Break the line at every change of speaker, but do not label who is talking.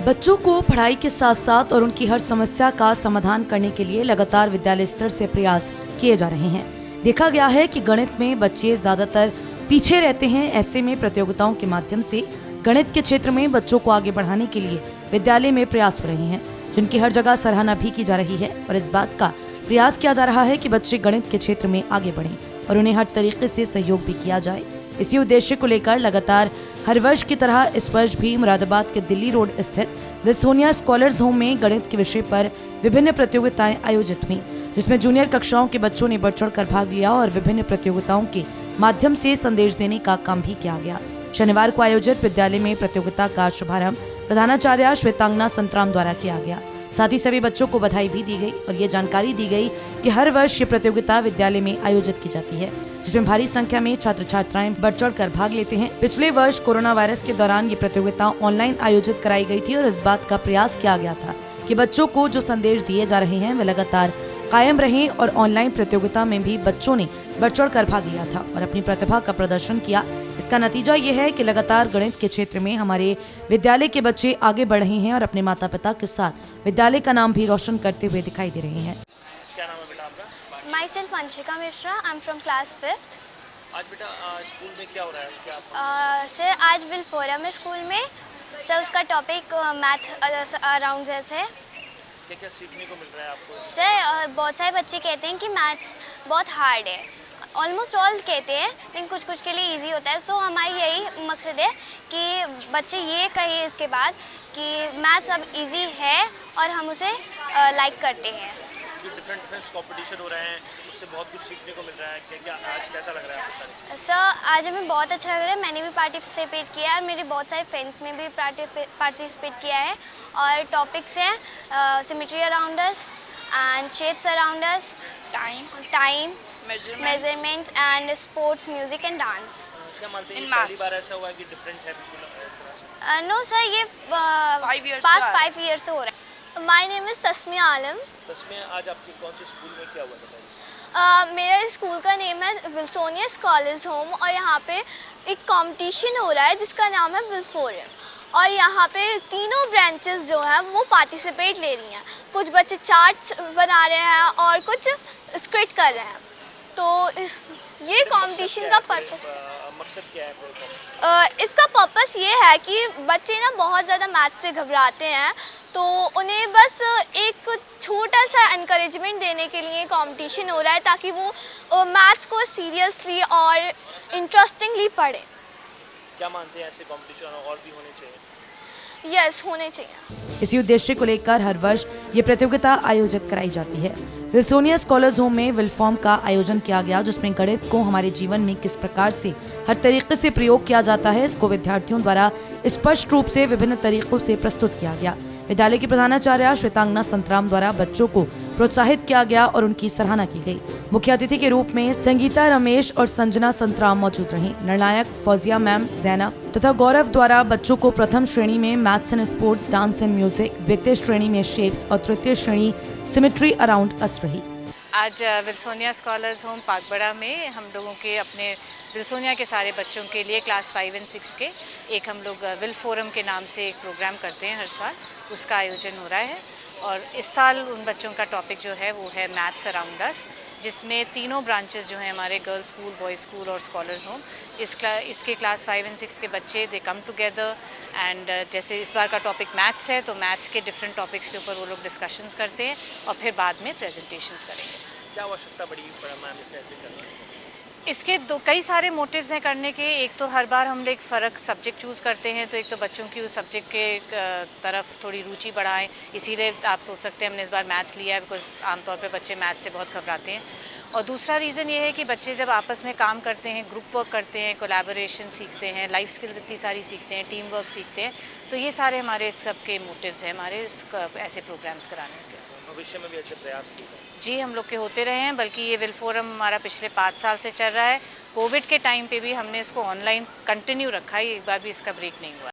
बच्चों को पढ़ाई के साथ साथ और उनकी हर समस्या का समाधान करने के लिए लगातार विद्यालय स्तर से प्रयास किए जा रहे हैं। देखा गया है कि गणित में बच्चे ज्यादातर पीछे रहते हैं। ऐसे में प्रतियोगिताओं के माध्यम से गणित के क्षेत्र में बच्चों को आगे बढ़ाने के लिए विद्यालय में प्रयास हो रहे हैं, जिनकी हर जगह सराहना भी की जा रही है और इस बात का प्रयास किया जा रहा है कि बच्चे गणित के क्षेत्र में आगे बढ़ें और उन्हें हर तरीके से सहयोग भी किया जाए। इसी उद्देश्य को लेकर लगातार हर वर्ष की तरह इस वर्ष भी मुरादाबाद के दिल्ली रोड स्थित विल्सोनिया स्कॉलर्स होम में गणित के विषय पर विभिन्न प्रतियोगिताएं आयोजित हुई, जिसमें जूनियर कक्षाओं के बच्चों ने बढ़ चढ़ कर भाग लिया और विभिन्न प्रतियोगिताओं के माध्यम से संदेश देने का काम भी किया गया। शनिवार को आयोजित विद्यालय में प्रतियोगिता का शुभारंभ प्रधानाचार्य श्वेतांगना संतराम द्वारा किया गया। साथ ही सभी बच्चों को बधाई भी दी गई और ये जानकारी दी गई कि हर वर्ष ये प्रतियोगिता विद्यालय में आयोजित की जाती है, जिसमें भारी संख्या में छात्र छात्राएं बढ़ चढ़ कर भाग लेते हैं। पिछले वर्ष कोरोना वायरस के दौरान ये प्रतियोगिता ऑनलाइन आयोजित कराई गई थी और इस बात का प्रयास किया गया था कि बच्चों को जो संदेश दिए जा रहे हैं वे लगातार कायम रहें और ऑनलाइन प्रतियोगिता में भी बच्चों ने बढ़ चढ़ कर भाग लिया था और अपनी प्रतिभा का प्रदर्शन किया। इसका नतीजा ये है कि लगातार गणित के क्षेत्र में हमारे विद्यालय के बच्चे आगे बढ़ रहे हैं और अपने माता पिता के साथ विद्यालय का नाम भी रोशन करते हुए दिखाई दे रहे हैं।
क्या नाम है बेटा आपका?
Myself Anshika Mishra, I'm from class 5th.
आज बेटा स्कूल में क्या हो रहा है? क्या आप
सर आज विल फोरम है स्कूल में। सर उसका टॉपिक मैथ अराउंड है।
क्या सीखने को मिल रहा है आपको?
सर बहुत सारे बच्चे कहते हैं कि मैथ्स बहुत हार्ड है, ऑलमोस्ट ऑल कहते हैं, लेकिन कुछ कुछ के लिए इजी होता है। सो हमारी यही मकसद है कि बच्चे ये कहें इसके बाद कि मैथ्स अब इजी है और हम उसे लाइक करते हैं।
जो डिफरेंट कंपटीशन हो रहे हैं उससे बहुत कुछ सीखने को मिल रहा है। क्या आज कैसा लग रहा है आपको?
सर आज हमें बहुत अच्छा लग रहा है। मैंने भी पार्टिसिपेट किया है, मेरे बहुत सारे फ्रेंड्स ने भी पार्टिसिपेट किया है और टॉपिक्स हैं symmetry around us and shapes around us, time measurement and sports, music and dance.
क्या मानते हैं पहली बार ऐसा हुआ कि डिफरेंट है बिल्कुल?
नो सर, ये पास्ट 5 ईयर से हो रहा है। माय नेम इज़ तस्मिया आलम।
तस्मिया, आज आपके कौन से स्कूल में क्या हुआ बताइए?
मेरा स्कूल का नेम है विल्सोनिया स्कॉलर्स होम और यहाँ पे एक कंपटीशन हो रहा है जिसका नाम है विल फोरम और यहाँ पे तीनों ब्रांचेस जो हैं वो पार्टिसिपेट ले रही हैं। कुछ बच्चे चार्ट्स बना रहे हैं और कुछ स्क्रिप्ट कर रहे हैं। तो ये कंपटीशन का पर्पस,
मकसद क्या है?
इसका पर्पस ये है कि बच्चे ना बहुत ज़्यादा मैथ से घबराते हैं, तो उन्हें बस एक छोटा सा एनकरेजमेंट देने के लिए कंपटीशन हो रहा है ताकि वो मैथ्स को सीरियसली और इंटरेस्टिंगली पढ़ें।
क्या मानते हैं ऐसे कंपटीशन और भी होने चाहिए?
यस, होने चाहिए।
इसी उद्देश्य को लेकर हर वर्ष ये प्रतियोगिता आयोजित कराई जाती है। विल्सोनिया स्कॉलर्स होम में विलफॉर्म का आयोजन किया गया, जिसमें गणित को हमारे जीवन में किस प्रकार से हर तरीके से प्रयोग किया जाता है इसको विद्यार्थियों द्वारा स्पष्ट रूप से विभिन्न तरीकों से प्रस्तुत किया गया। विद्यालय की प्रधानाचार्य श्वेतांगना संतराम द्वारा बच्चों को प्रोत्साहित किया गया और उनकी सराहना की गई। मुख्य अतिथि के रूप में संगीता रमेश और संजना संतराम मौजूद रहीं। निर्णायक फौजिया मैम, जैनब तथा गौरव द्वारा बच्चों को प्रथम श्रेणी में maths and sports, dance and music, द्वितीय श्रेणी में शेप्स और तृतीय श्रेणी सिमेट्री अराउंड अस रही।
आज विल्सोनिया स्कॉलर्स होम पाकबड़ा में हम लोगों के अपने विल्सोनिया के सारे बच्चों के लिए क्लास 5 और 6 के एक हम लोग विल फोरम के नाम से एक प्रोग्राम करते हैं हर साल, उसका आयोजन हो रहा है। और इस साल उन बच्चों का टॉपिक जो है वो है मैथ्स अराउंड अस, जिसमें तीनों ब्रांचेस जो हैं हमारे गर्ल्स स्कूल, बॉयज़ स्कूल और स्कॉलर्स होम, इसके क्लास 5 और 6 के बच्चे दे कम टुगेदर एंड जैसे इस बार का टॉपिक मैथ्स है तो मैथ्स के डिफरेंट टॉपिक्स के ऊपर वो लोग डिस्कशंस करते हैं और फिर बाद में प्रेजेंटेशंस करेंगे।
क्या आवश्यकता पड़ी मैम इसे ऐसे करने की?
इसके कई सारे मोटिव्स हैं करने के। एक तो हर बार हम एक फ़र्क सब्जेक्ट चूज़ करते हैं, तो एक तो बच्चों की उस सब्जेक्ट के तरफ थोड़ी रुचि बढ़ाएं, इसीलिए आप सोच सकते हैं हमने इस बार मैथ्स लिया है बिकॉज आमतौर पे बच्चे मैथ्स से बहुत घबराते हैं। और दूसरा रीज़न ये है कि बच्चे जब आपस में काम करते हैं, ग्रुप वर्क करते हैं, कोलैबोरेशन सीखते हैं, लाइफ स्किल्स इतनी सारी सीखते हैं, टीम वर्क सीखते हैं, तो ये सारे हमारे सबके मोटिव्स हैं हमारे ऐसे प्रोग्राम्स कराने के।
भविष्य में भी ऐसे प्रयास किए
जी हम लोग के होते रहे हैं, बल्कि ये विल फोरम हमारा पिछले 5 साल से चल रहा है। कोविड के टाइम पे भी हमने इसको ऑनलाइन कंटिन्यू रखा है, एक बार भी इसका ब्रेक नहीं हुआ।